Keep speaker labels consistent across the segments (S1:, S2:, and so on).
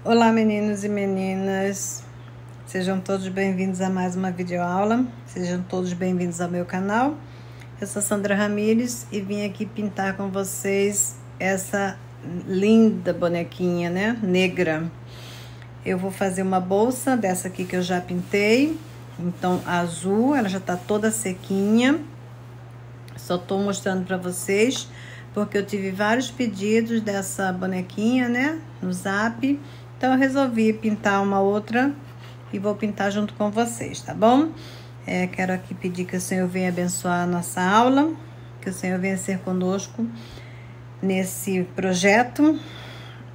S1: Olá, meninos e meninas, sejam todos bem-vindos a mais uma videoaula, sejam todos bem-vindos ao meu canal. Eu sou Sandra Ramires e vim aqui pintar com vocês essa linda bonequinha, né, negra. Eu vou fazer uma bolsa dessa aqui que eu já pintei, então azul, ela já tá toda sequinha. Só tô mostrando pra vocês porque eu tive vários pedidos dessa bonequinha, né, no Zap. Então eu resolvi pintar uma outra e vou pintar junto com vocês, tá bom? Quero aqui pedir que o Senhor venha abençoar a nossa aula, que o Senhor venha ser conosco nesse projeto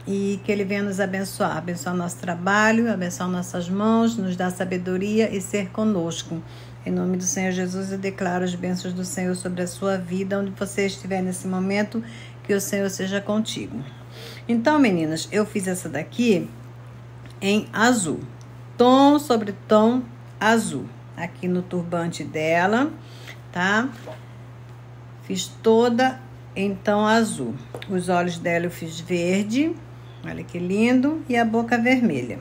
S1: e que Ele venha nos abençoar nosso trabalho, abençoar nossas mãos, nos dar sabedoria e ser conosco. Em nome do Senhor Jesus, eu declaro as bênçãos do Senhor sobre a sua vida, onde você estiver nesse momento, que o Senhor seja contigo. Então, meninas, eu fiz essa daqui em azul, tom sobre tom azul, aqui no turbante dela, tá? Fiz toda em tom azul. Os olhos dela eu fiz verde, olha que lindo, e a boca vermelha.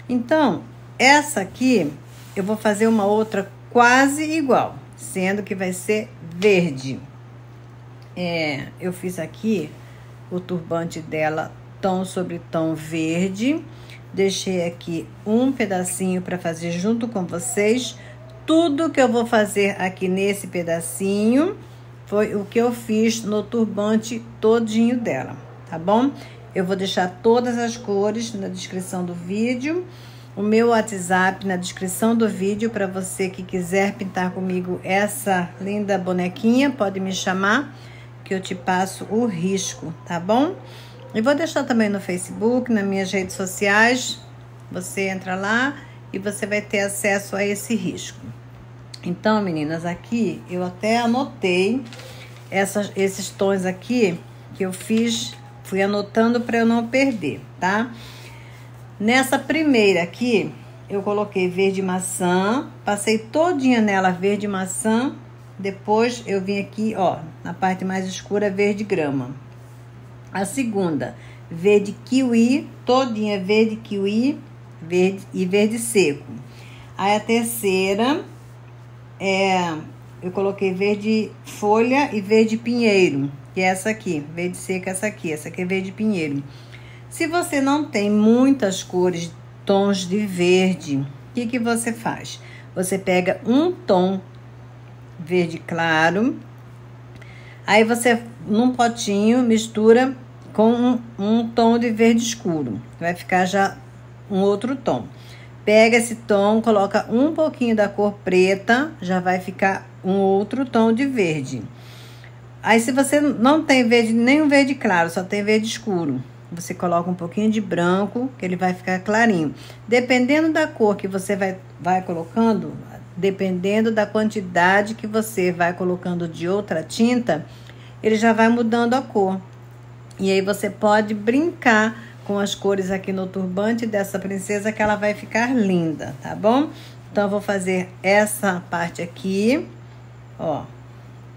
S1: Então, essa aqui, eu vou fazer uma outra quase igual, sendo que vai ser verde. Eu fiz aqui o turbante dela tom sobre tom verde. Deixei aqui um pedacinho para fazer junto com vocês. Tudo que eu vou fazer aqui nesse pedacinho foi o que eu fiz no turbante todinho dela, tá bom? Eu vou deixar todas as cores na descrição do vídeo. O meu WhatsApp na descrição do vídeo para você que quiser pintar comigo essa linda bonequinha, pode me chamar que eu te passo o risco, tá bom? E vou deixar também no Facebook, nas minhas redes sociais. Você entra lá e você vai ter acesso a esse risco. Então, meninas, aqui eu até anotei esses tons aqui que eu fiz, fui anotando para eu não perder, tá? Nessa primeira aqui, eu coloquei verde maçã, passei todinha nela verde maçã. Depois eu vim aqui, ó, na parte mais escura, verde grama. A segunda, verde kiwi, todinha verde kiwi, verde e verde seco. Aí a terceira, eu coloquei verde folha e verde pinheiro, que é essa aqui, verde seco essa aqui é verde pinheiro. Se você não tem muitas cores, tons de verde, o que você faz? Você pega um tom verde claro, aí você, num potinho, mistura com um tom de verde escuro. Vai ficar já um outro tom. Pega esse tom, coloca um pouquinho da cor preta, já vai ficar um outro tom de verde. Aí, se você não tem verde, nem um verde claro, só tem verde escuro, você coloca um pouquinho de branco, que ele vai ficar clarinho. Dependendo da cor que você vai colocando, dependendo da quantidade que você vai colocando de outra tinta, ele já vai mudando a cor. E aí você pode brincar com as cores aqui no turbante dessa princesa, que ela vai ficar linda, tá bom? Então, eu vou fazer essa parte aqui, ó,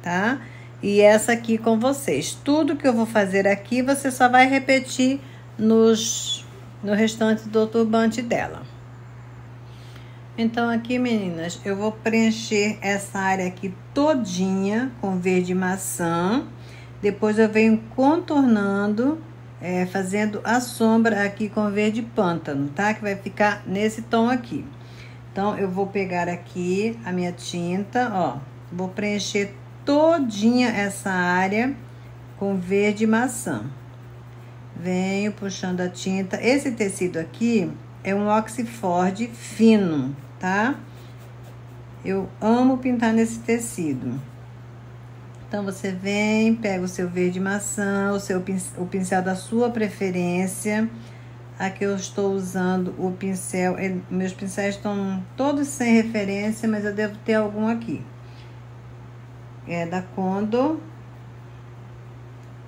S1: tá? E essa aqui com vocês. Tudo que eu vou fazer aqui, você só vai repetir no restante do turbante dela. Então, aqui, meninas, eu vou preencher essa área aqui todinha com verde maçã. Depois eu venho contornando, fazendo a sombra aqui com verde pântano, tá? Que vai ficar nesse tom aqui. Então, eu vou pegar aqui a minha tinta, ó. Vou preencher todinha essa área com verde maçã. Venho puxando a tinta. Esse tecido aqui é um Oxford fino, tá? Eu amo pintar nesse tecido. Então, você vem, pega o seu verde maçã, o pincel da sua preferência. Aqui eu estou usando o pincel, meus pincéis estão todos sem referência, mas eu devo ter algum aqui. É da Condor.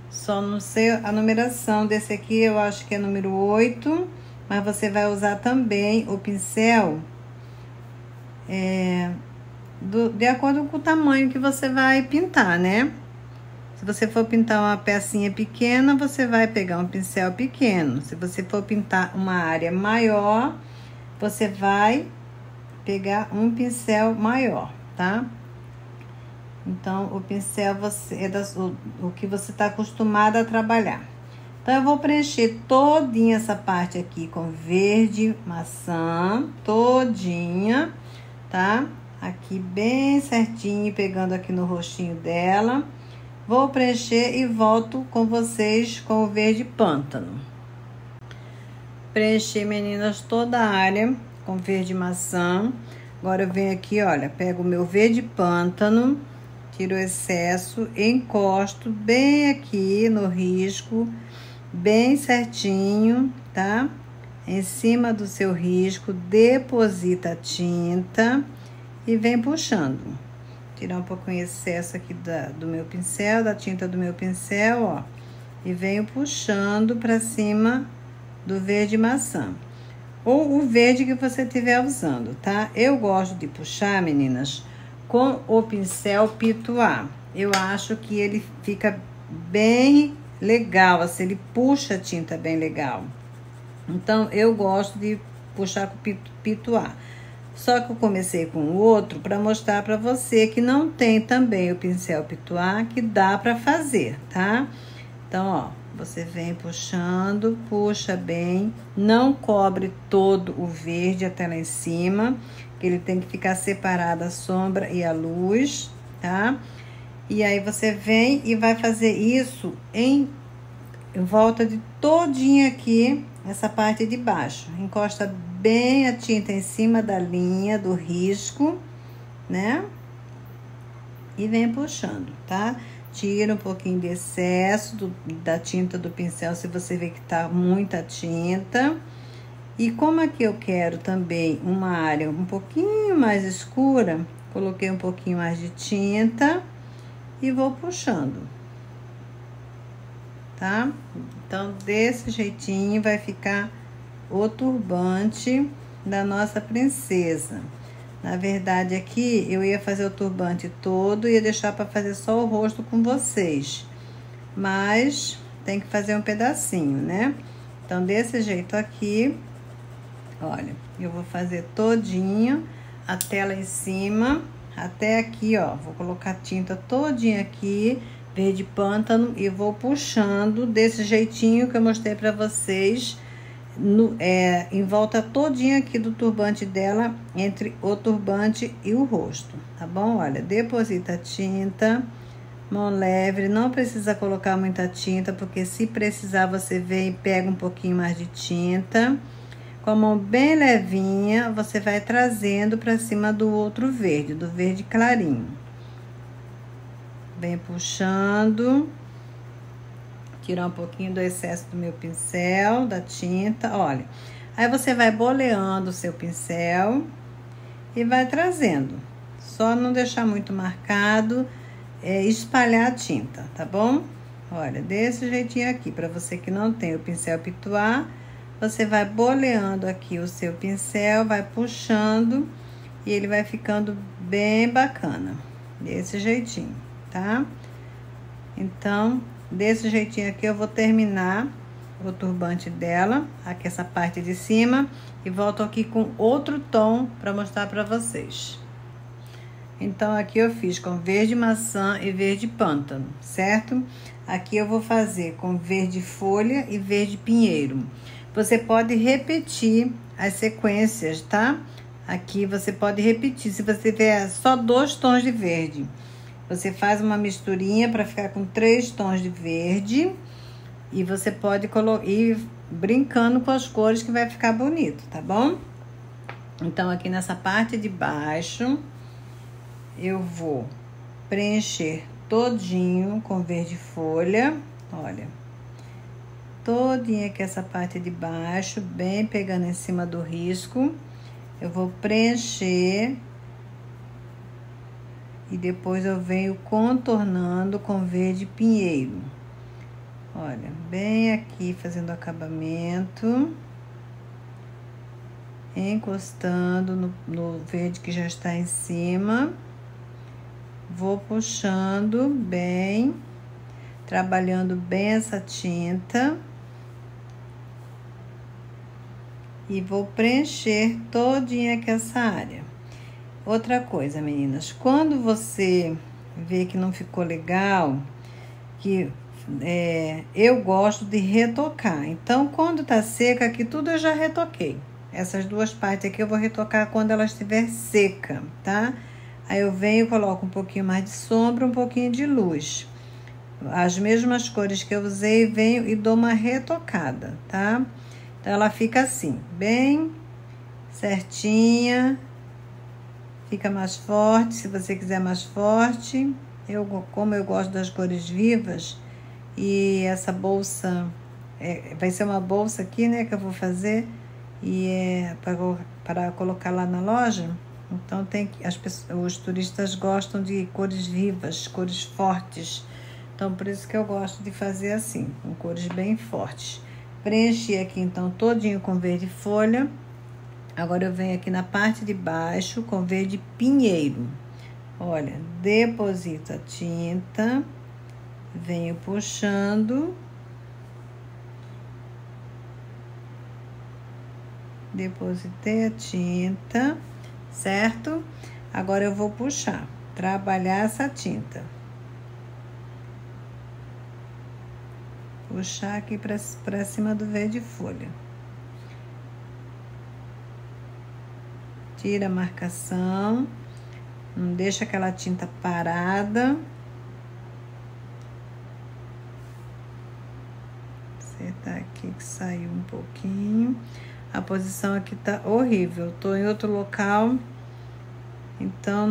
S1: Só não sei a numeração desse aqui, eu acho que é número 8. Mas você vai usar também o pincel de acordo com o tamanho que você vai pintar, né? Se você for pintar uma pecinha pequena, você vai pegar um pincel pequeno. Se você for pintar uma área maior, você vai pegar um pincel maior, tá? Então, o pincel o que você tá acostumado a trabalhar. Então, eu vou preencher todinha essa parte aqui com verde maçã, todinha, tá? Aqui bem certinho, pegando aqui no rostinho dela. Vou preencher e volto com vocês com o verde pântano. Preenchi, meninas, toda a área com verde maçã. Agora eu venho aqui, olha, pego o meu verde pântano, tiro o excesso, encosto bem aqui no risco, bem certinho, tá? Em cima do seu risco, deposita a tinta e vem puxando. Tirar um pouquinho de excesso aqui do meu pincel, da tinta do meu pincel, ó. E venho puxando pra cima do verde maçã. Ou o verde que você estiver usando, tá? Eu gosto de puxar, meninas, com o pincel Pituá. Eu acho que ele fica bem legal, assim, ele puxa a tinta bem legal. Então, eu gosto de puxar com o Pituá. Só que eu comecei com o outro para mostrar para você que não tem também o pincel Pituá, que dá para fazer, tá? Então, ó, você vem puxando, puxa bem, não cobre todo o verde até lá em cima, que ele tem que ficar separado a sombra e a luz, tá? E aí você vem e vai fazer isso em volta de todinha aqui, essa parte de baixo. Encosta bem a tinta em cima da linha do risco, né? E vem puxando, tá? Tira um pouquinho de excesso da tinta do pincel, se você vê que tá muita tinta. E como aqui eu quero também uma área um pouquinho mais escura, coloquei um pouquinho mais de tinta e vou puxando, tá? Então, desse jeitinho vai ficar o turbante da nossa princesa. Na verdade, aqui eu ia fazer o turbante todo e ia deixar para fazer só o rosto com vocês. Mas tem que fazer um pedacinho, né? Então, desse jeito aqui, olha, eu vou fazer todinho até lá em cima, até aqui, ó. Vou colocar tinta todinha aqui, verde pântano, e vou puxando desse jeitinho que eu mostrei para vocês. Em volta todinha aqui do turbante dela, entre o turbante e o rosto, tá bom? Olha, deposita a tinta, mão leve, não precisa colocar muita tinta, porque se precisar você vem e pega um pouquinho mais de tinta. Com a mão bem levinha, você vai trazendo para cima do outro verde, do verde clarinho. Vem puxando. Tirar um pouquinho do excesso do meu pincel, da tinta, olha. Aí você vai boleando o seu pincel e vai trazendo. Só não deixar muito marcado, espalhar a tinta, tá bom? Olha, desse jeitinho aqui, para você que não tem o pincel Pituá, você vai boleando aqui o seu pincel, vai puxando e ele vai ficando bem bacana. Desse jeitinho, tá? Então, desse jeitinho aqui eu vou terminar o turbante dela, aqui essa parte de cima, e volto aqui com outro tom para mostrar para vocês. Então, aqui eu fiz com verde maçã e verde pântano, certo? Aqui eu vou fazer com verde folha e verde pinheiro. Você pode repetir as sequências, tá? Aqui você pode repetir, se você tiver só 2 tons de verde. Você faz uma misturinha para ficar com 3 tons de verde. E você pode ir brincando com as cores que vai ficar bonito, tá bom? Então, aqui nessa parte de baixo, eu vou preencher todinho com verde folha. Olha, todinha aqui essa parte de baixo, bem pegando em cima do risco. Eu vou preencher. E depois eu venho contornando com verde pinheiro. Olha, bem aqui fazendo acabamento. Encostando no verde que já está em cima. Vou puxando bem. trabalhando bem essa tinta. E vou preencher todinha aqui essa área. Outra coisa, meninas, quando você vê que não ficou legal, eu gosto de retocar. Então, quando tá seca, aqui tudo eu já retoquei. Essas duas partes aqui eu vou retocar quando ela estiver seca, tá? Aí eu venho e coloco um pouquinho mais de sombra, um pouquinho de luz. As mesmas cores que eu usei, venho e dou uma retocada, tá? Então, ela fica assim, bem certinha. Fica mais forte, se você quiser mais forte. Como eu gosto das cores vivas, e essa bolsa, vai ser uma bolsa aqui, né, que eu vou fazer, e é para colocar lá na loja. Então, os turistas gostam de cores vivas, cores fortes. Então, por isso que eu gosto de fazer assim, com cores bem fortes. Preenchi aqui, então, todinho com verde folha. Agora, eu venho aqui na parte de baixo com verde pinheiro. Olha, deposito a tinta, venho puxando. Depositei a tinta, certo? Agora, eu vou puxar, trabalhar essa tinta. Puxar aqui pra cima do verde folha. Tira a marcação. Não deixa aquela tinta parada. Acertar aqui que saiu um pouquinho. A posição aqui tá horrível. Tô em outro local. Então,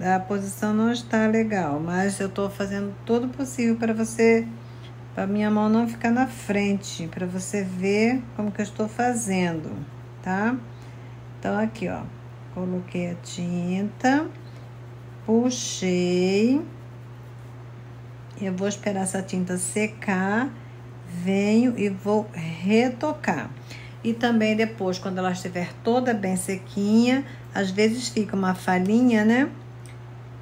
S1: a posição não está legal. Mas eu tô fazendo todo o possível para minha mão não ficar na frente, para você ver como que eu estou fazendo, tá? Então, aqui, ó, coloquei a tinta, puxei, eu vou esperar essa tinta secar, venho e vou retocar. E também depois, quando ela estiver toda bem sequinha, às vezes fica uma falhinha, né?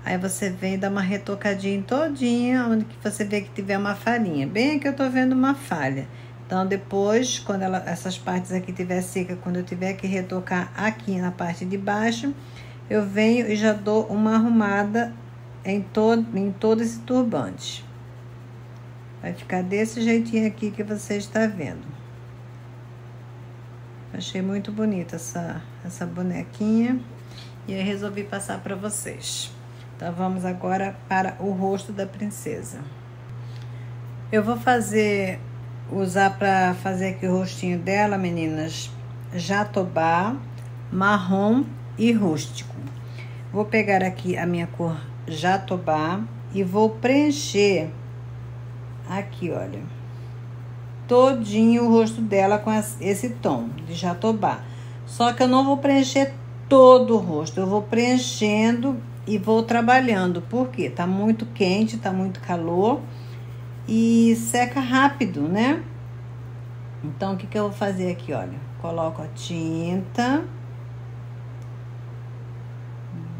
S1: Aí você vem dar uma retocadinha todinha, onde que você vê que tiver uma falhinha. Bem aqui eu tô vendo uma falha. Então, depois, quando essas partes aqui tiver seca, quando eu tiver que retocar aqui na parte de baixo, eu venho e já dou uma arrumada em todo esse turbante. Vai ficar desse jeitinho aqui que você está vendo. Achei muito bonita essa bonequinha. E aí, resolvi passar para vocês. Então, vamos agora para o rosto da princesa. Eu vou usar para fazer aqui o rostinho dela, meninas, jatobá, marrom e rústico. Vou pegar aqui a minha cor jatobá e vou preencher aqui, olha, todinho o rosto dela com esse tom de jatobá. Só que eu não vou preencher todo o rosto, eu vou preenchendo e vou trabalhando, porque tá muito quente, tá muito calor e seca rápido, né? Então, o que que eu vou fazer aqui, olha? Coloco a tinta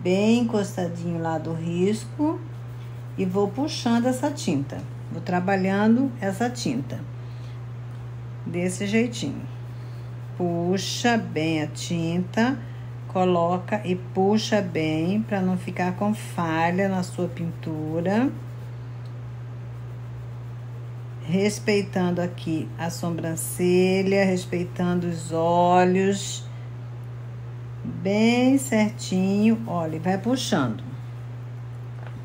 S1: bem encostadinho lá do risco e vou puxando essa tinta. Vou trabalhando essa tinta desse jeitinho. Puxa bem a tinta, coloca e puxa bem para não ficar com falha na sua pintura. Respeitando aqui a sobrancelha, respeitando os olhos, bem certinho, olha, e vai puxando.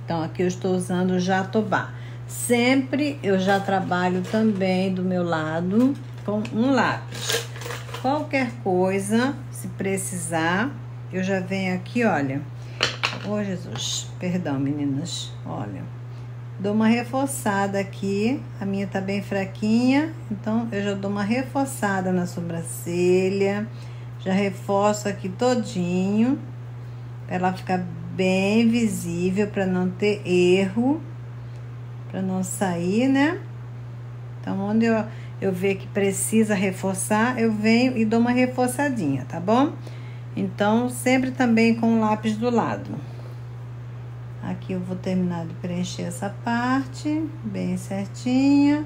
S1: Então, aqui eu estou usando o jatobá. Sempre eu já trabalho também do meu lado com um lápis. Qualquer coisa, se precisar, eu já venho aqui, olha. Oh, Jesus, perdão, meninas, olha. Dou uma reforçada aqui, a minha tá bem fraquinha, então eu já dou uma reforçada na sobrancelha, já reforço aqui todinho, pra ela ficar bem visível, pra não ter erro, pra não sair, né? Então, onde eu ver que precisa reforçar, eu venho e dou uma reforçadinha, tá bom? Então, sempre também com o lápis do lado. Aqui eu vou terminar de preencher essa parte bem certinha,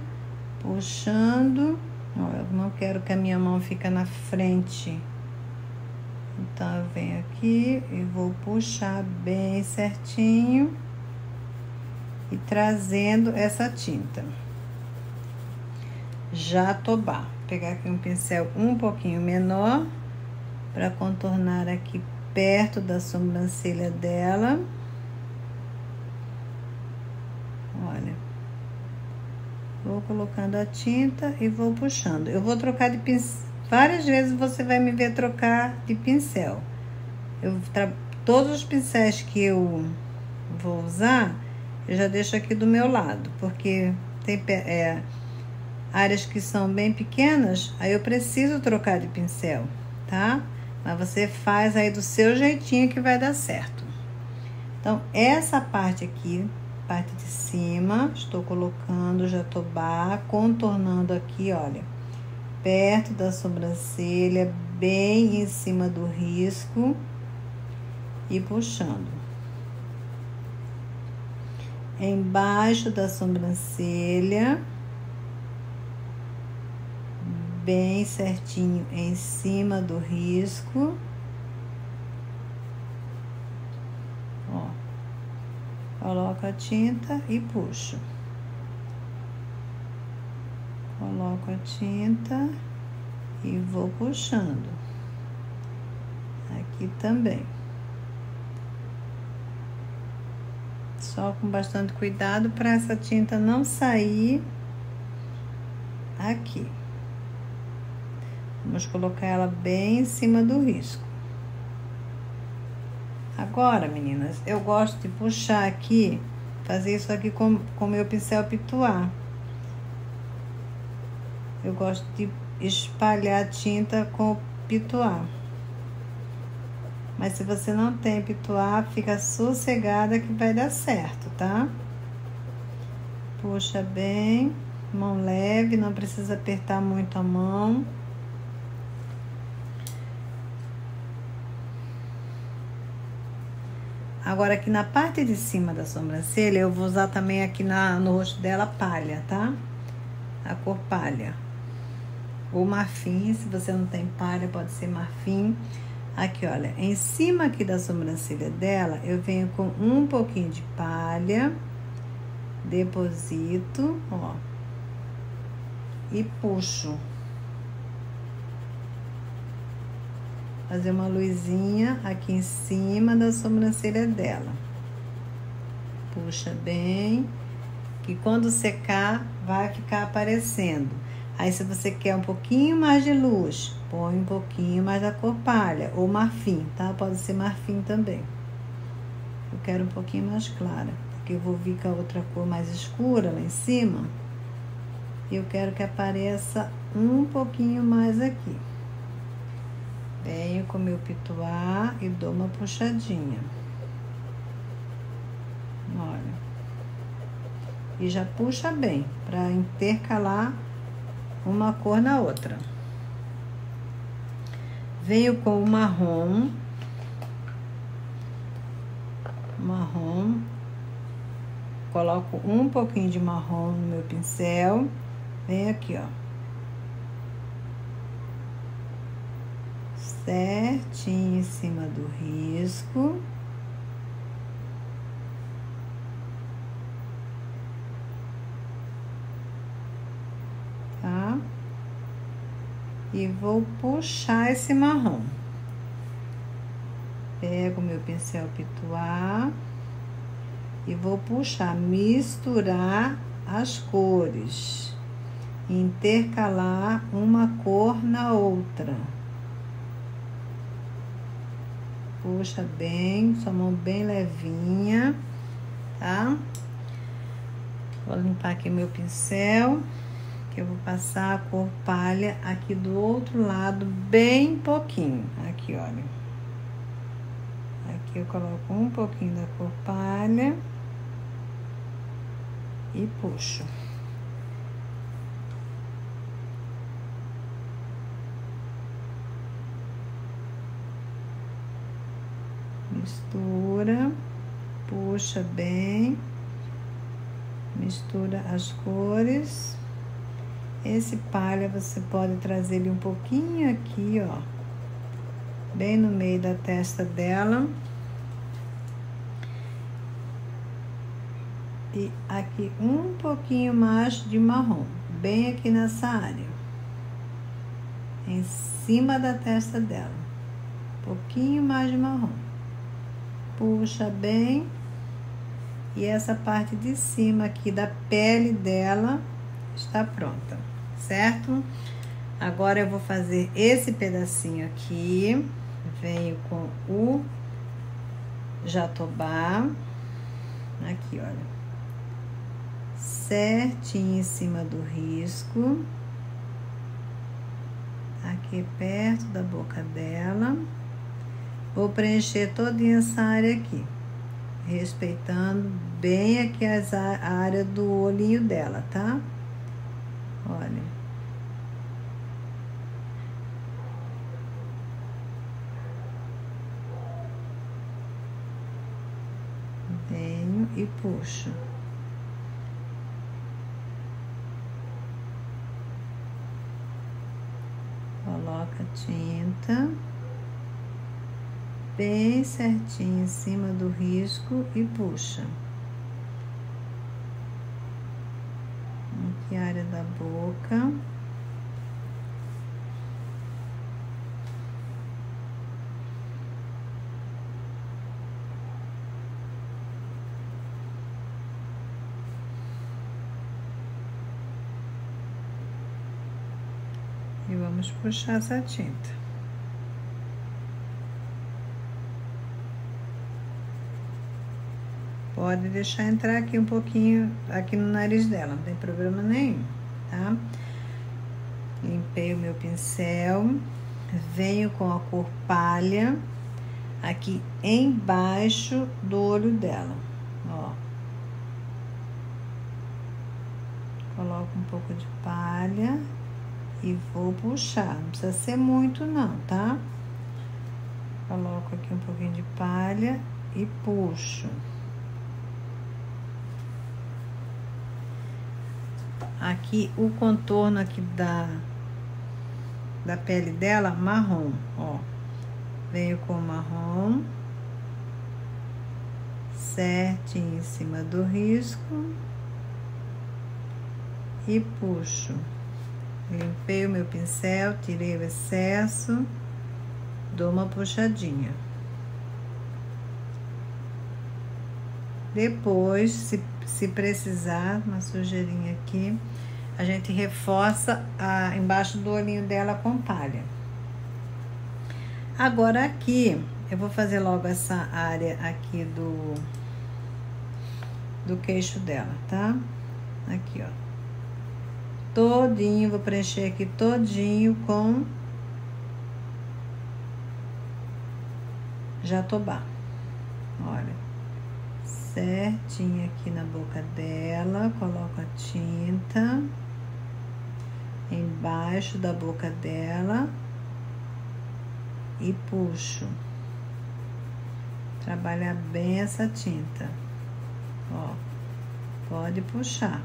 S1: puxando. Ó, eu não quero que a minha mão fique na frente. Então, eu venho aqui e vou puxar bem certinho e trazendo essa tinta. Jatobá. Vou pegar aqui um pincel um pouquinho menor para contornar aqui perto da sobrancelha dela. Olha. Vou colocando a tinta e vou puxando. Eu vou trocar de pincel. Várias vezes você vai me ver trocar de pincel. Todos os pincéis que eu vou usar, eu já deixo aqui do meu lado, porque tem áreas que são bem pequenas, aí eu preciso trocar de pincel, tá? Mas você faz aí do seu jeitinho que vai dar certo. Então, essa parte aqui, parte de cima, estou colocando jatobá, contornando aqui, olha, perto da sobrancelha, bem em cima do risco e puxando. Embaixo da sobrancelha, bem certinho em cima do risco. Ó, coloco a tinta e puxo. Coloco a tinta e vou puxando. Aqui também. Só com bastante cuidado para essa tinta não sair aqui. Vamos colocar ela bem em cima do risco. Agora, meninas, eu gosto de puxar aqui, fazer isso aqui com meu pincel pituar. Eu gosto de espalhar a tinta com o pituar. Mas se você não tem pituar, fica sossegada que vai dar certo, tá? Puxa bem, mão leve, não precisa apertar muito a mão. Agora, aqui na parte de cima da sobrancelha, eu vou usar também aqui no rosto dela palha, tá? A cor palha. Ou marfim, se você não tem palha, pode ser marfim. Aqui, olha, em cima aqui da sobrancelha dela, eu venho com um pouquinho de palha, deposito, ó, e puxo. Fazer uma luzinha aqui em cima da sobrancelha dela. Puxa bem, que quando secar, vai ficar aparecendo. Aí, se você quer um pouquinho mais de luz, põe um pouquinho mais da cor palha ou marfim, tá? Pode ser marfim também. Eu quero um pouquinho mais clara, porque eu vou vir com a outra cor mais escura lá em cima. E eu quero que apareça um pouquinho mais aqui. Venho com meu pituar e dou uma puxadinha. Olha. E já puxa bem, para intercalar uma cor na outra. Venho com o marrom. Marrom. Coloco um pouquinho de marrom no meu pincel. Venho aqui, ó. Certinho em cima do risco. Tá? E vou puxar esse marrom. Pego meu pincel pituar e vou puxar, misturar as cores, intercalar uma cor na outra. Puxa bem, sua mão bem levinha, tá? Vou limpar aqui meu pincel, que eu vou passar a cor palha aqui do outro lado, bem pouquinho. Aqui, olha. Aqui eu coloco um pouquinho da cor palha e puxo. Mistura, puxa. puxa bem, mistura as cores. Esse palha você pode trazer ele um pouquinho aqui, ó, bem no meio da testa dela. E aqui um pouquinho mais de marrom, bem aqui nessa área, em cima da testa dela, um pouquinho mais de marrom. Puxa bem, e essa parte de cima aqui da pele dela está pronta, certo? Agora eu vou fazer esse pedacinho aqui, venho com o jatobá, aqui, olha, certinho em cima do risco, aqui perto da boca dela. Vou preencher todinha essa área aqui, respeitando bem aqui a área do olhinho dela, tá? Olha. Venho e puxo. Coloca tinta bem certinho em cima do risco e puxa. Aqui a área da boca. E vamos puxar essa tinta. Pode deixar entrar aqui um pouquinho, aqui no nariz dela, não tem problema nenhum, tá? Limpei o meu pincel, venho com a cor palha aqui embaixo do olho dela, ó. Coloco um pouco de palha e vou puxar, não precisa ser muito não, tá? Coloco aqui um pouquinho de palha e puxo. Aqui o contorno aqui da pele dela, marrom, ó. Venho com marrom, certinho em cima do risco e puxo. Limpei o meu pincel, tirei o excesso, dou uma puxadinha. Depois, se precisar, uma sujeirinha aqui, a gente reforça embaixo do olhinho dela com palha. Agora aqui, eu vou fazer logo essa área aqui do queixo dela, tá? Aqui, ó. Todinho, vou preencher aqui todinho com jatobá. Olha. Certinho aqui na boca dela, coloco a tinta embaixo da boca dela e puxo. Trabalhar bem essa tinta, ó, pode puxar.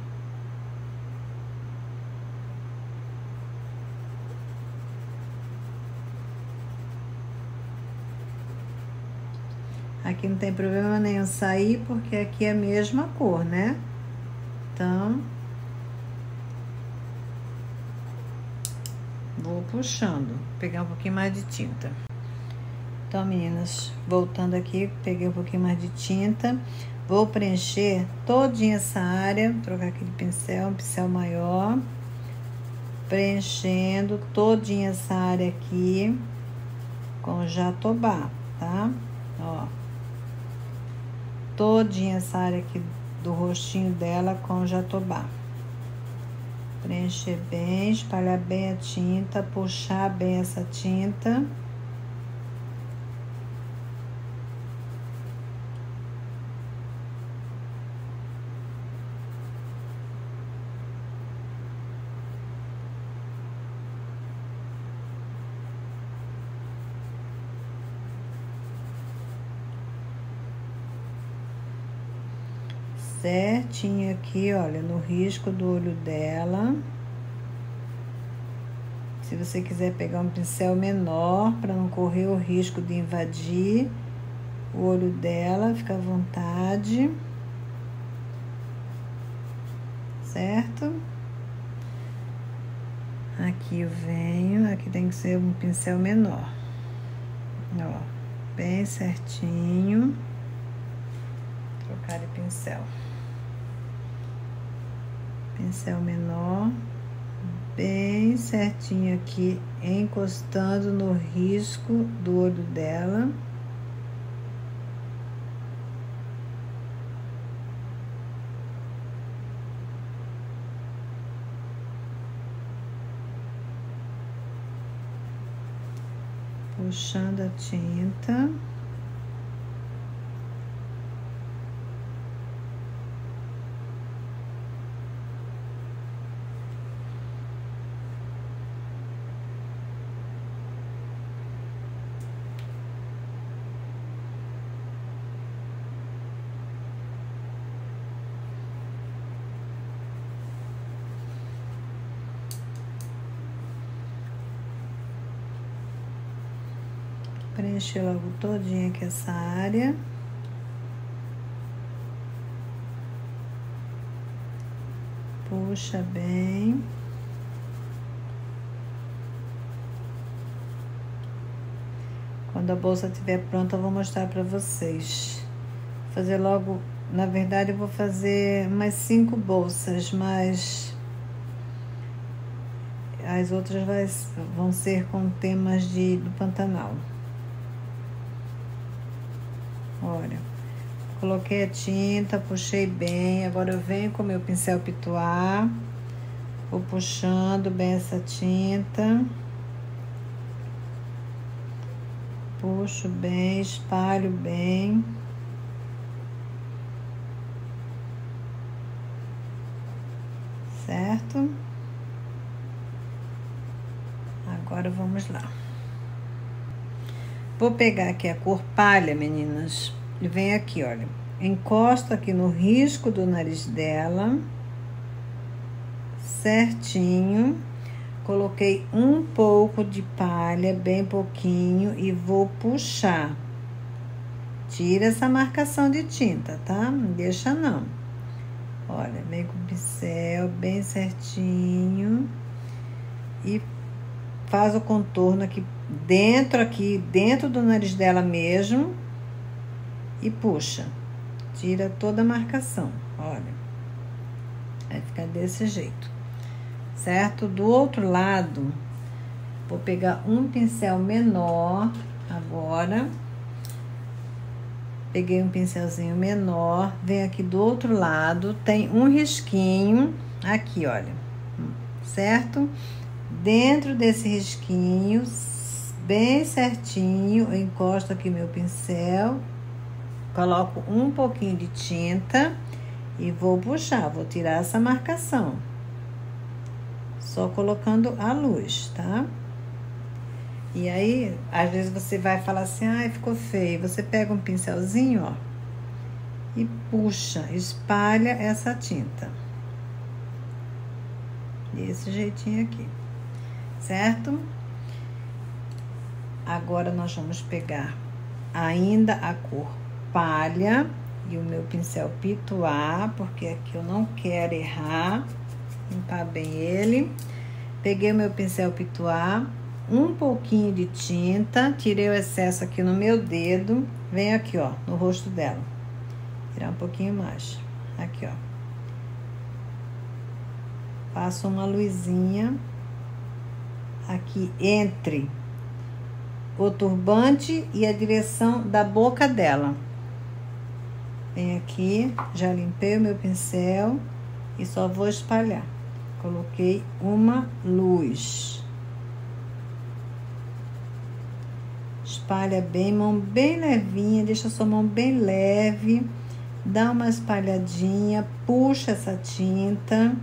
S1: Aqui não tem problema nenhum sair, porque aqui é a mesma cor, né? Então, vou puxando, pegar um pouquinho mais de tinta. Então, meninas, voltando aqui, peguei um pouquinho mais de tinta. Vou preencher todinha essa área, trocar aquele pincel, um pincel maior. Preenchendo todinha essa área aqui com jatobá, tá? Ó. Todinha essa área aqui do rostinho dela com jatobá. Preencher bem, espalhar bem a tinta, puxar bem essa tinta. certinho aqui, olha, no risco do olho dela. Se você quiser pegar um pincel menor para não correr o risco de invadir o olho dela, fica à vontade. Certo? Aqui eu venho, aqui tem que ser um pincel menor. Ó, bem certinho. Trocar de pincel. Pincel menor. Bem certinho aqui, encostando no risco do olho dela. Puxando a tinta. Preencher logo todinha aqui essa área. Puxa bem. Quando a bolsa estiver pronta, eu vou mostrar para vocês. Vou fazer logo, na verdade, eu vou fazer umas 5 bolsas, mas as outras vão ser com temas do Pantanal. Olha, coloquei a tinta, puxei bem. Agora eu venho com o meu pincel pituar, vou puxando bem essa tinta, puxo bem, espalho bem. Certo? Agora vamos lá. Vou pegar aqui a cor palha, meninas, e vem aqui, olha, encosto aqui no risco do nariz dela, certinho, coloquei um pouco de palha, bem pouquinho, e vou puxar. Tira essa marcação de tinta, tá? Não deixa não. Olha, vem com o pincel bem certinho e faz o contorno aqui dentro do nariz dela mesmo, e puxa, tira toda a marcação, olha, vai ficar desse jeito, certo? Do outro lado, vou pegar um pincel menor agora, peguei um pincelzinho menor, vem aqui do outro lado, tem um risquinho aqui, olha, certo? Dentro desse risquinho, bem certinho, eu encosto aqui meu pincel, coloco um pouquinho de tinta e vou puxar, vou tirar essa marcação, só colocando a luz, tá? E aí, às vezes você vai falar assim, ai, ficou feio. Você pega um pincelzinho, ó, e puxa, espalha essa tinta. Desse jeitinho aqui, certo? Agora nós vamos pegar ainda a cor palha e o meu pincel pituar, porque aqui eu não quero errar, limpar bem ele. Peguei o meu pincel pituar, um pouquinho de tinta, tirei o excesso aqui no meu dedo, venho aqui, ó, no rosto dela, tirar um pouquinho mais, aqui, ó, passo uma luzinha aqui entre o turbante e a direção da boca dela. Vem aqui, já limpei o meu pincel e só vou espalhar. Coloquei uma luz. Espalha bem, mão bem levinha, deixa a sua mão bem leve, dá uma espalhadinha, puxa essa tinta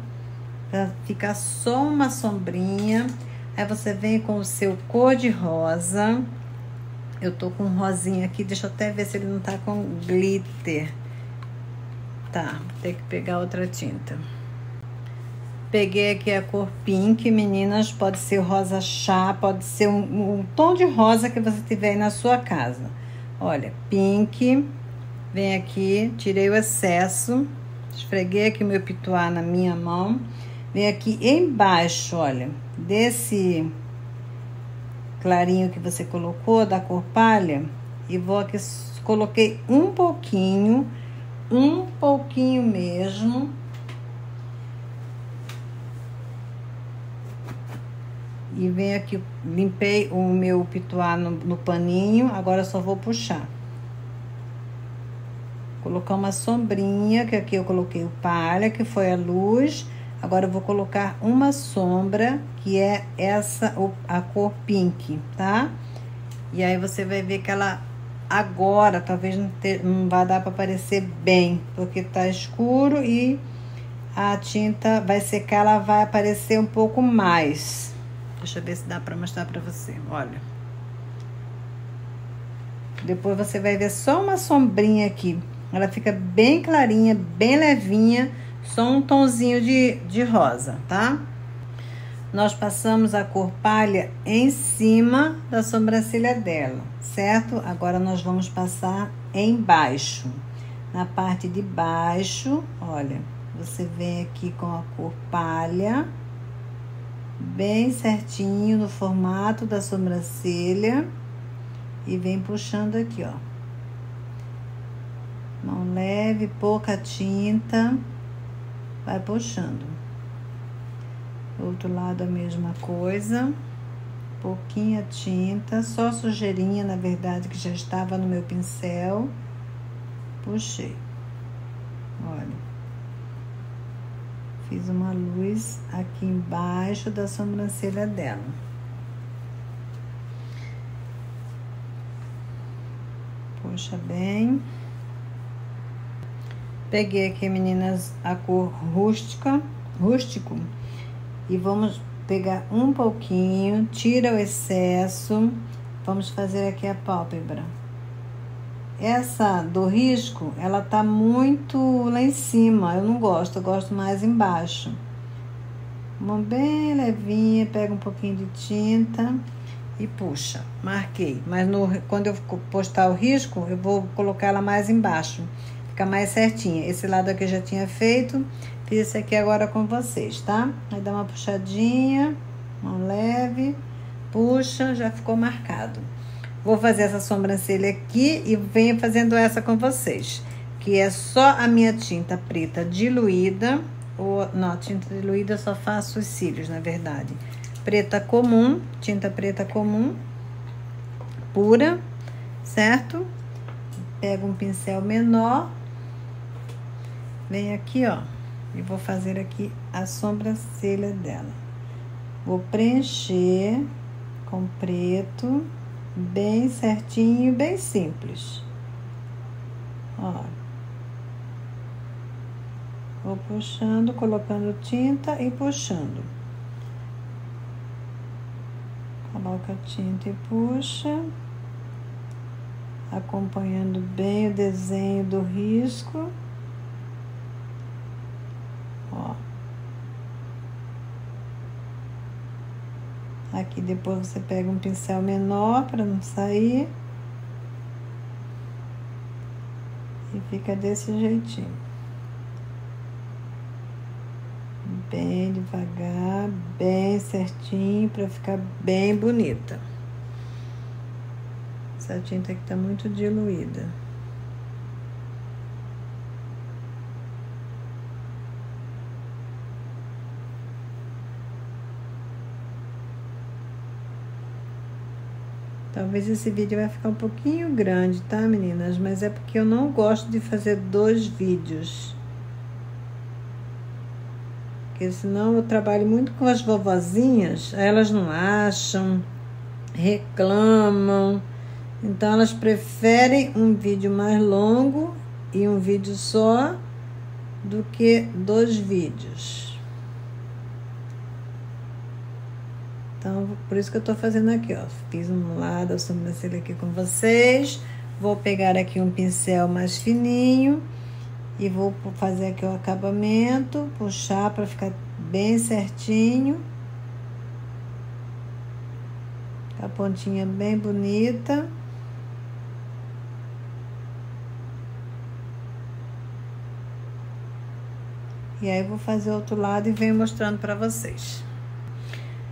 S1: para ficar só uma sombrinha. Aí você vem com o seu cor de rosa. Eu tô com um rosinha aqui, deixa eu até ver se ele não tá com glitter. Tá, vou ter que pegar outra tinta. Peguei aqui a cor pink, meninas, pode ser rosa chá, pode ser um tom de rosa que você tiver aí na sua casa. Olha, pink, vem aqui, tirei o excesso, esfreguei aqui o meu pituá na minha mão, vem aqui embaixo, olha, desse clarinho que você colocou, da cor palha, e vou aqui, coloquei um pouquinho mesmo. E vem aqui, limpei o meu pituá no paninho, agora eu só vou puxar. Colocar uma sombrinha, que aqui eu coloquei o palha, que foi a luz. Agora eu vou colocar uma sombra, que é essa, a cor pink, tá? E aí você vai ver que ela agora, talvez não vai dar pra aparecer bem, porque tá escuro e a tinta vai secar, ela vai aparecer um pouco mais. Deixa eu ver se dá pra mostrar pra você, olha. Depois você vai ver só uma sombrinha aqui. Ela fica bem clarinha, bem levinha, só um tonzinho de rosa, tá? Nós passamos a cor palha em cima da sobrancelha dela, certo? Agora nós vamos passar embaixo. Na parte de baixo, olha, você vem aqui com a cor palha, bem certinho no formato da sobrancelha e vem puxando aqui, ó. Mão leve, pouca tinta, vai puxando. Outro lado a mesma coisa, pouquinha tinta, só sujeirinha, na verdade, que já estava no meu pincel. Puxei, olha. Fiz uma luz aqui embaixo da sobrancelha dela. Puxa bem. Peguei aqui, meninas, a cor rústico. E vamos pegar um pouquinho, tira o excesso. Vamos fazer aqui a pálpebra. Essa do risco, ela tá muito lá em cima, eu não gosto, eu gosto mais embaixo. Mão bem levinha, pega um pouquinho de tinta e puxa, marquei. Mas quando eu postar o risco, eu vou colocar ela mais embaixo, fica mais certinha. Esse lado aqui eu já tinha feito, fiz esse aqui agora com vocês, tá? Aí dá uma puxadinha, mão leve, puxa, já ficou marcado. Vou fazer essa sobrancelha aqui e venho fazendo essa com vocês. Que é só a minha tinta preta diluída. Não, tinta diluída eu só faço os cílios, na verdade. Preta comum, tinta preta comum. Pura, certo? Pego um pincel menor. Venho aqui, ó. E vou fazer aqui a sobrancelha dela. Vou preencher com preto. Bem certinho, bem simples. Ó. Vou puxando, colocando tinta e puxando. Coloca a tinta e puxa. Acompanhando bem o desenho do risco. Ó. Aqui depois você pega um pincel menor para não sair. E fica desse jeitinho. Bem devagar, bem certinho, para ficar bem bonita. Essa tinta aqui tá muito diluída. Talvez esse vídeo vai ficar um pouquinho grande, tá, meninas? Mas é porque eu não gosto de fazer 2 vídeos. Porque senão eu trabalho muito com as vovozinhas, elas não acham, reclamam. Então, elas preferem um vídeo mais longo e um vídeo só do que 2 vídeos. Então, por isso que eu tô fazendo aqui, ó. Fiz um lado da sobrancelha aqui com vocês. Vou pegar aqui um pincel mais fininho E vou fazer aqui o acabamento, puxar para ficar bem certinho. A pontinha bem bonita. E aí, vou fazer o outro lado e venho mostrando para vocês.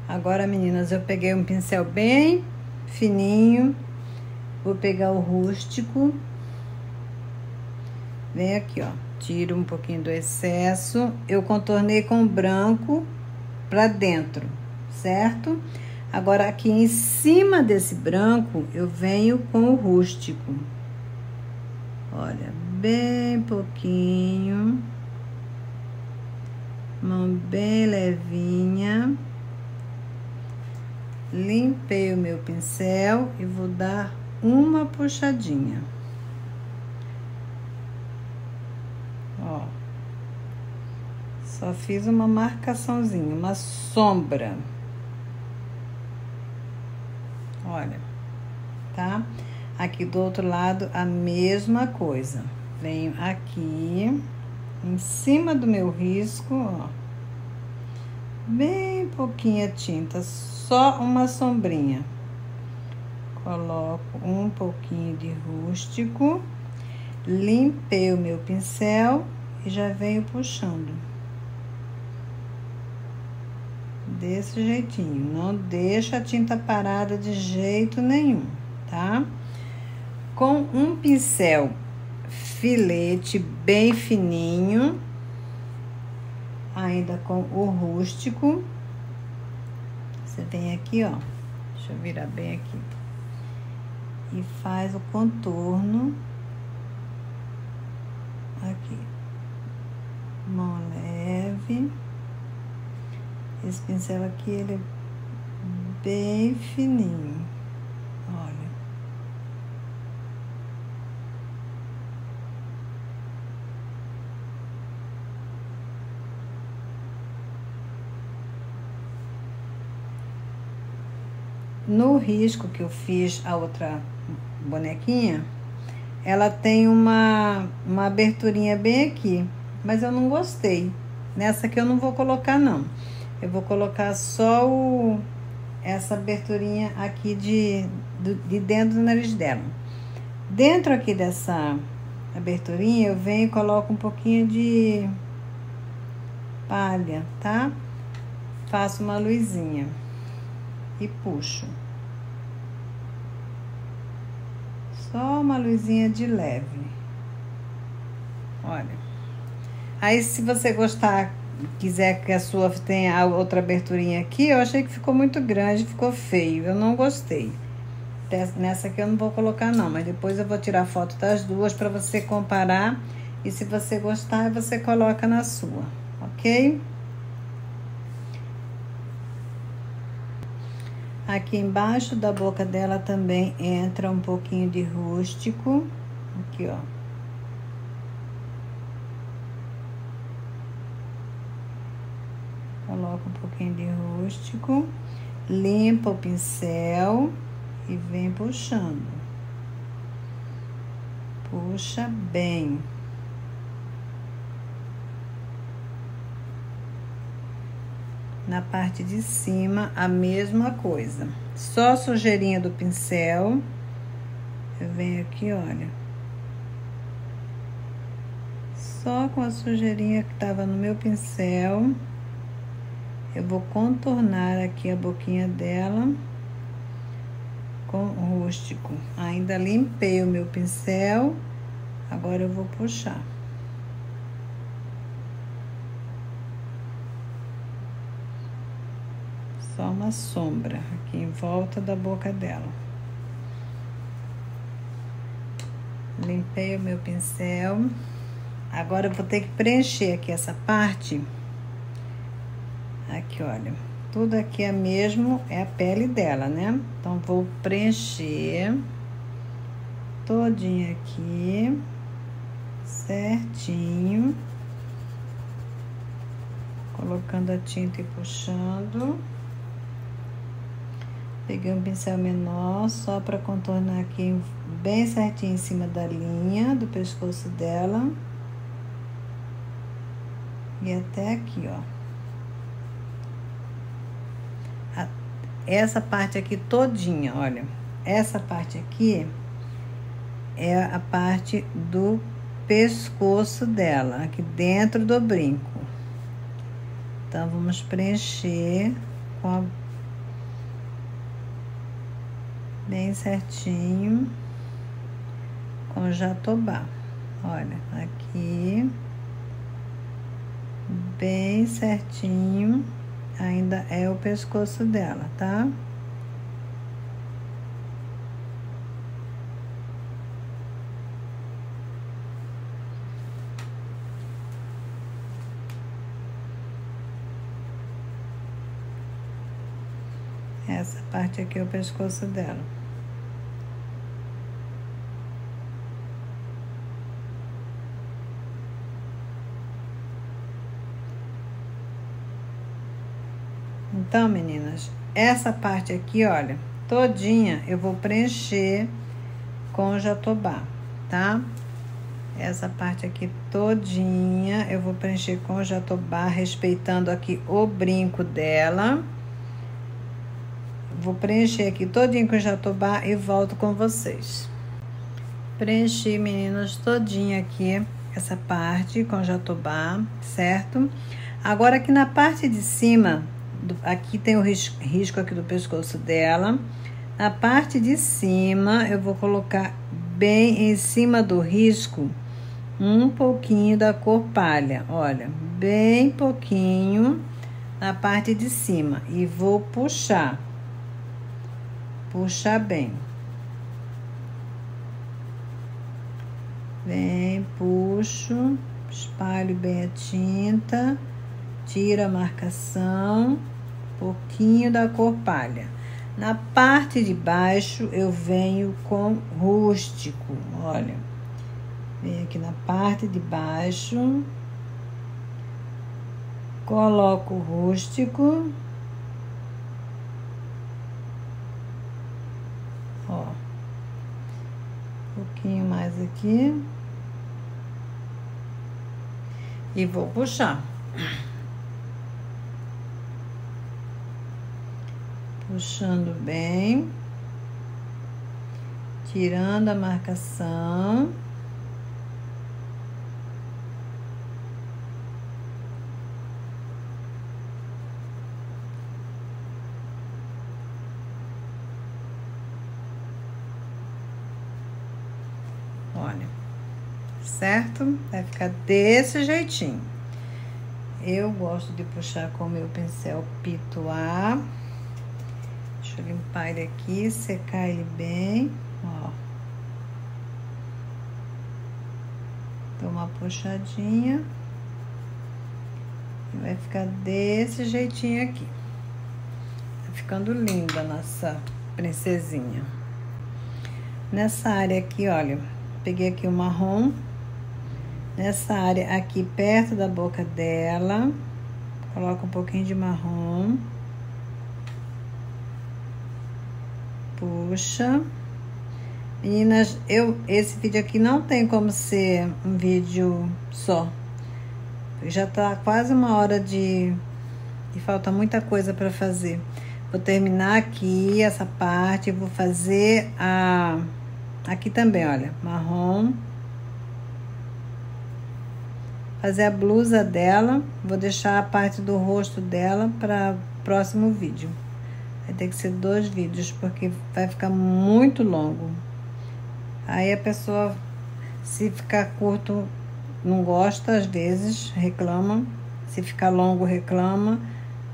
S1: Agora, meninas, eu peguei um pincel bem fininho. Vou pegar o rústico. Vem aqui, ó. Tiro um pouquinho do excesso. Eu contornei com branco pra dentro, certo? Agora, aqui em cima desse branco, eu venho com o rústico. Olha, bem pouquinho. Mão bem levinha. Limpei o meu pincel e vou dar uma puxadinha. Ó. Só fiz uma marcaçãozinha, uma sombra. Olha, tá? Aqui do outro lado, a mesma coisa. Venho aqui, em cima do meu risco, ó. Bem pouquinha tinta, só uma sombrinha. Coloco um pouquinho de rústico. Limpei o meu pincel e já venho puxando. Desse jeitinho. Não deixa a tinta parada de jeito nenhum, tá? Com um pincel filete bem fininho, ainda com o rústico, você vem aqui, ó. Deixa eu virar bem aqui. E faz o contorno. Aqui, mão leve. Esse pincel aqui, ele é bem fininho, olha. No risco que eu fiz a outra bonequinha, ela tem uma aberturinha bem aqui, mas eu não gostei. Nessa aqui eu não vou colocar, não. Eu vou colocar só essa aberturinha aqui de dentro do nariz dela. Dentro aqui dessa aberturinha, eu venho e coloco um pouquinho de palha, tá? Faço uma luzinha e puxo. Só uma luzinha de leve. Olha. Aí, se você gostar, quiser que a sua tenha outra aberturinha aqui, eu achei que ficou muito grande, ficou feio. Eu não gostei. Nessa aqui eu não vou colocar, não. Mas depois eu vou tirar foto das duas para você comparar. E se você gostar, você coloca na sua, ok? Aqui embaixo da boca dela também entra um pouquinho de rústico. Aqui, ó. Coloca um pouquinho de rústico. Limpa o pincel e vem puxando. Puxa bem. Na parte de cima, a mesma coisa. Só a sujeirinha do pincel. Eu venho aqui, olha. Só com a sujeirinha que tava no meu pincel. Eu vou contornar aqui a boquinha dela com rústico. Ainda limpei o meu pincel. Agora eu vou puxar. Só uma sombra aqui em volta da boca dela. Limpei o meu pincel. Agora eu vou ter que preencher aqui essa parte. Aqui, olha. Tudo aqui é mesmo, é a pele dela, né? Então, vou preencher todinha aqui, certinho. Colocando a tinta e puxando. Peguei um pincel menor, só para contornar aqui bem certinho em cima da linha do pescoço dela. e até aqui, ó. Essa parte aqui todinha, olha. Essa parte aqui é a parte do pescoço dela, aqui dentro do brinco. Então, vamos preencher bem certinho com jatobá. Olha, aqui bem certinho, ainda é o pescoço dela, tá? Essa parte aqui é o pescoço dela. Então, meninas, essa parte aqui, olha, todinha eu vou preencher com jatobá, tá? Essa parte aqui todinha eu vou preencher com jatobá, respeitando aqui o brinco dela. Vou preencher aqui todinho com jatobá e volto com vocês. Preenchi, meninas, todinha aqui essa parte com jatobá, certo? Agora aqui na parte de cima, aqui tem o risco aqui do pescoço dela. Na parte de cima, eu vou colocar bem em cima do risco um pouquinho da cor palha, olha, bem pouquinho na parte de cima, e vou puxar bem. Bem, puxo, espalho bem a tinta, tiro a marcação, pouquinho da cor palha. Na parte de baixo, eu venho com rústico, olha. Venho aqui na parte de baixo, coloco o rústico, ó, um pouquinho mais aqui, e vou puxar. Puxando bem, tirando a marcação. Olha, certo? Vai ficar desse jeitinho. Eu gosto de puxar com o meu pincel Pituá. Deixa eu limpar ele aqui, secar ele bem, ó. Dou uma puxadinha. E vai ficar desse jeitinho aqui. Tá ficando linda a nossa princesinha. Nessa área aqui, olha, peguei aqui o marrom. Nessa área aqui, perto da boca dela, coloco um pouquinho de marrom. Puxa. Meninas, esse vídeo aqui não tem como ser um vídeo só. Já tá quase 1 hora e falta muita coisa para fazer. Vou terminar aqui essa parte, vou fazer aqui também, olha, marrom. Fazer a blusa dela, vou deixar a parte do rosto dela para o próximo vídeo. Vai ter que ser 2 vídeos, porque vai ficar muito longo. Aí a pessoa, se ficar curto, não gosta, às vezes, reclama. Se ficar longo, reclama.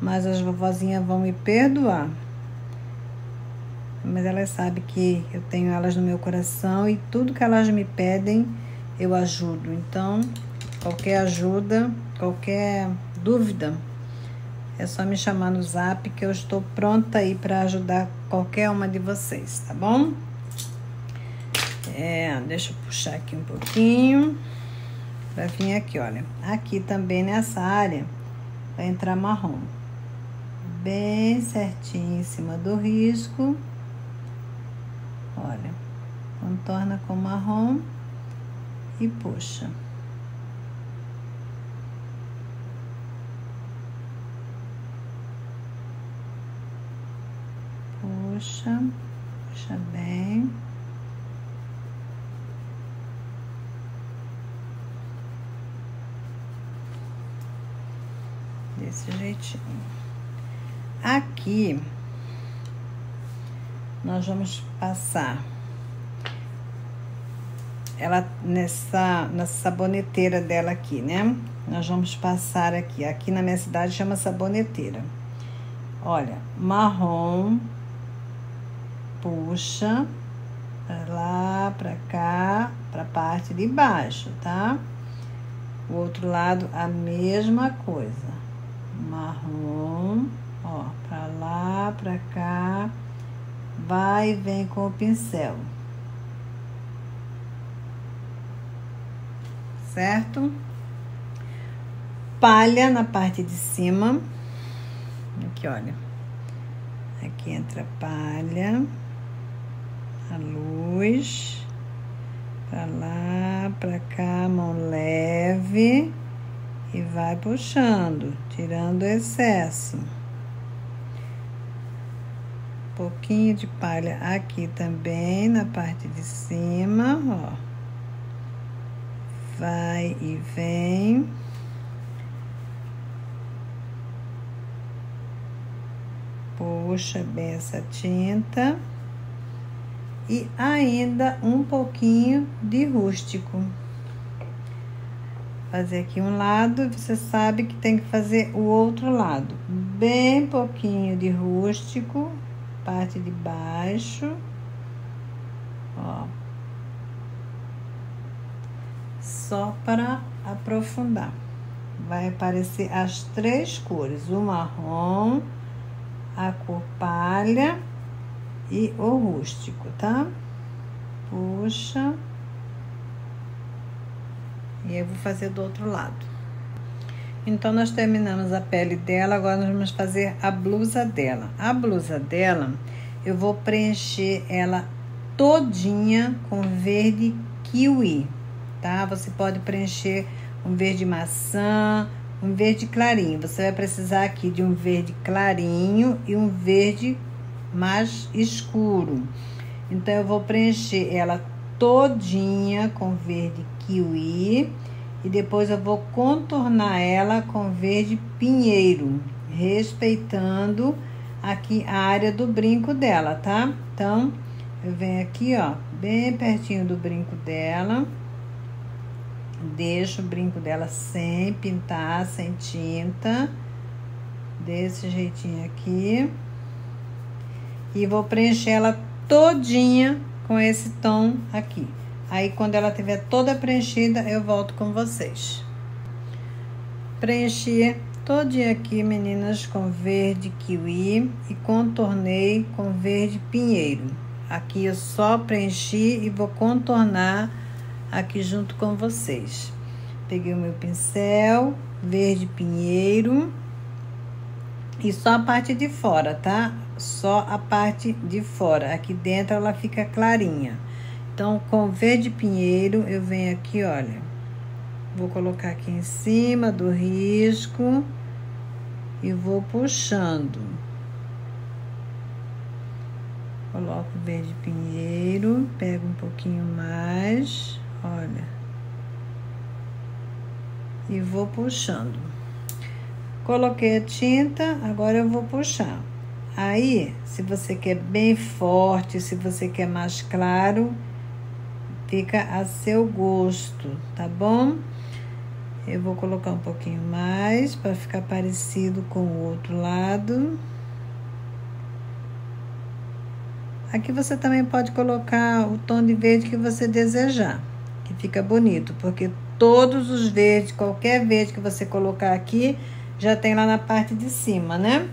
S1: Mas as vovozinhas vão me perdoar. Mas elas sabem que eu tenho elas no meu coração e tudo que elas me pedem, eu ajudo. Então, qualquer ajuda, qualquer dúvida, é só me chamar no zap que eu estou pronta aí para ajudar qualquer uma de vocês, tá bom? Deixa eu puxar aqui um pouquinho para vir aqui, olha. Aqui também nessa área vai entrar marrom. Bem certinho em cima do risco. Olha, contorna com marrom e puxa. puxa bem. Desse jeitinho. Aqui, nós vamos passar ela nessa saboneteira dela aqui, né? Nós vamos passar aqui na minha cidade chama saboneteira. Olha, marrom, puxa pra lá, pra cá, pra parte de baixo, tá? O outro lado, a mesma coisa. Marrom, ó, pra lá, pra cá, vai e vem com o pincel. Certo? Palha na parte de cima. Aqui, olha. Aqui entra a palha, a luz, pra lá, pra cá, mão leve e vai puxando, tirando o excesso. Pouquinho de palha aqui também na parte de cima, ó. Vai e vem. Puxa bem essa tinta. E ainda um pouquinho de rústico. Fazer aqui um lado, você sabe que tem que fazer o outro lado. Bem pouquinho de rústico, parte de baixo. Ó. Só para aprofundar. Vai aparecer as três cores, o marrom, a cor palha e o rústico, tá? Puxa. E eu vou fazer do outro lado. Então, nós terminamos a pele dela, agora nós vamos fazer a blusa dela. A blusa dela, eu vou preencher ela todinha com verde kiwi, tá? Você pode preencher um verde maçã, um verde clarinho. Você vai precisar aqui de um verde clarinho e um verde mais escuro. Então, eu vou preencher ela todinha com verde kiwi e depois eu vou contornar ela com verde pinheiro, respeitando aqui a área do brinco dela, tá? Então, eu venho aqui, ó, bem pertinho do brinco dela. Deixo o brinco dela sem pintar, sem tinta. Desse jeitinho aqui. E vou preencher ela todinha com esse tom aqui. Aí, quando ela estiver toda preenchida, eu volto com vocês. Preenchi todinha aqui, meninas, com verde kiwi e contornei com verde pinheiro. Aqui eu só preenchi e vou contornar aqui junto com vocês. Peguei o meu pincel, verde pinheiro e só a parte de fora, tá? Só a parte de fora. Aqui dentro ela fica clarinha. Então, com verde pinheiro, eu venho aqui, olha. Vou colocar aqui em cima do risco e vou puxando. Coloco verde pinheiro, pego um pouquinho mais, olha. E vou puxando. Coloquei a tinta, agora eu vou puxar. Aí, se você quer bem forte, se você quer mais claro, fica a seu gosto, tá bom? Eu vou colocar um pouquinho mais para ficar parecido com o outro lado. Aqui você também pode colocar o tom de verde que você desejar, que fica bonito, porque todos os verdes, qualquer verde que você colocar aqui, já tem lá na parte de cima, né?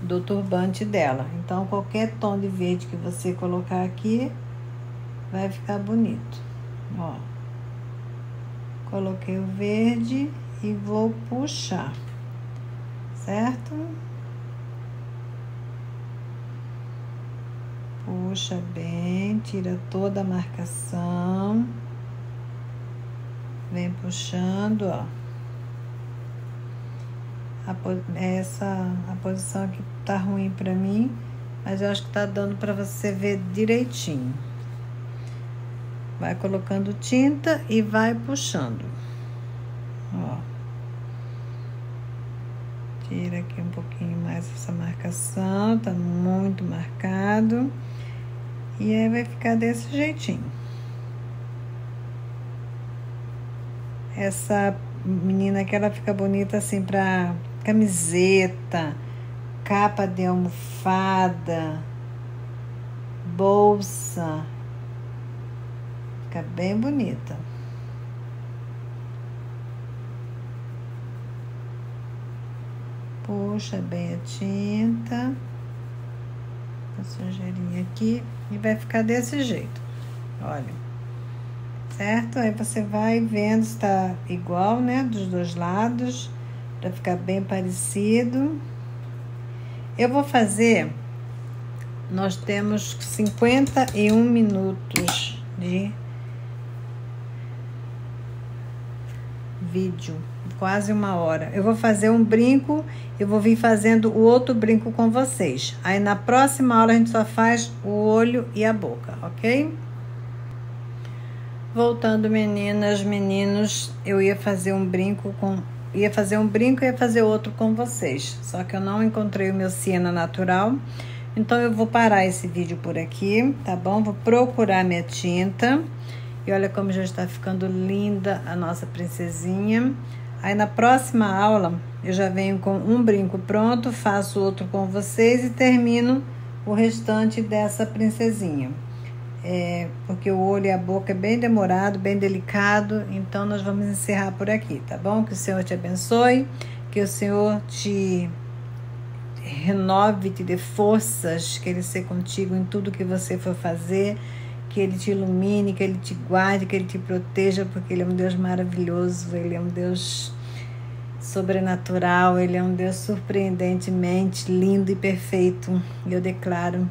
S1: Do turbante dela. Então, qualquer tom de verde que você colocar aqui, vai ficar bonito. Ó. Coloquei o verde e vou puxar, certo? Puxa bem, tira toda a marcação. Vem puxando, ó. A posição aqui tá ruim pra mim, mas eu acho que tá dando para você ver direitinho. Vai colocando tinta e vai puxando. Ó. Tira aqui um pouquinho mais essa marcação, tá muito marcado. E aí vai ficar desse jeitinho. Essa menina aqui, ela fica bonita assim pra camiseta, capa de almofada, bolsa. Fica bem bonita. Puxa bem a tinta, a sujeirinha aqui, e vai ficar desse jeito, olha, certo? Aí você vai vendo se tá igual, né, dos dois lados, para ficar bem parecido. Eu vou fazer, nós temos 51 minutos de vídeo, quase 1 hora. Eu vou fazer um brinco, eu vou vir fazendo o outro brinco com vocês. Aí na próxima aula a gente só faz o olho e a boca, ok? Voltando, meninas, meninos, eu ia fazer um brinco e ia fazer outro com vocês. Só que eu não encontrei o meu siena natural. Então eu vou parar esse vídeo por aqui, tá bom? Vou procurar minha tinta. E olha como já está ficando linda a nossa princesinha. Aí na próxima aula eu já venho com um brinco pronto, faço outro com vocês e termino o restante dessa princesinha. Porque o olho e a boca é bem demorado, bem delicado, então nós vamos encerrar por aqui, tá bom? Que o Senhor te abençoe, que o Senhor te renove, te dê forças, que Ele seja contigo em tudo que você for fazer, que Ele te ilumine, que Ele te guarde, que Ele te proteja, porque Ele é um Deus maravilhoso, Ele é um Deus sobrenatural, Ele é um Deus surpreendentemente lindo e perfeito. Eu declaro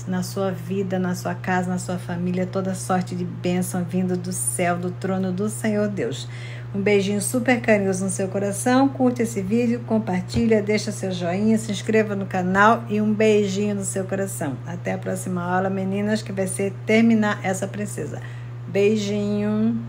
S1: na sua vida, na sua casa, na sua família, toda sorte de bênção vindo do céu, do trono do Senhor Deus. Um beijinho super carinhoso no seu coração, curte esse vídeo, compartilha, deixa seu joinha, se inscreva no canal e um beijinho no seu coração. Até a próxima aula, meninas, que vai ser terminar essa princesa. Beijinho!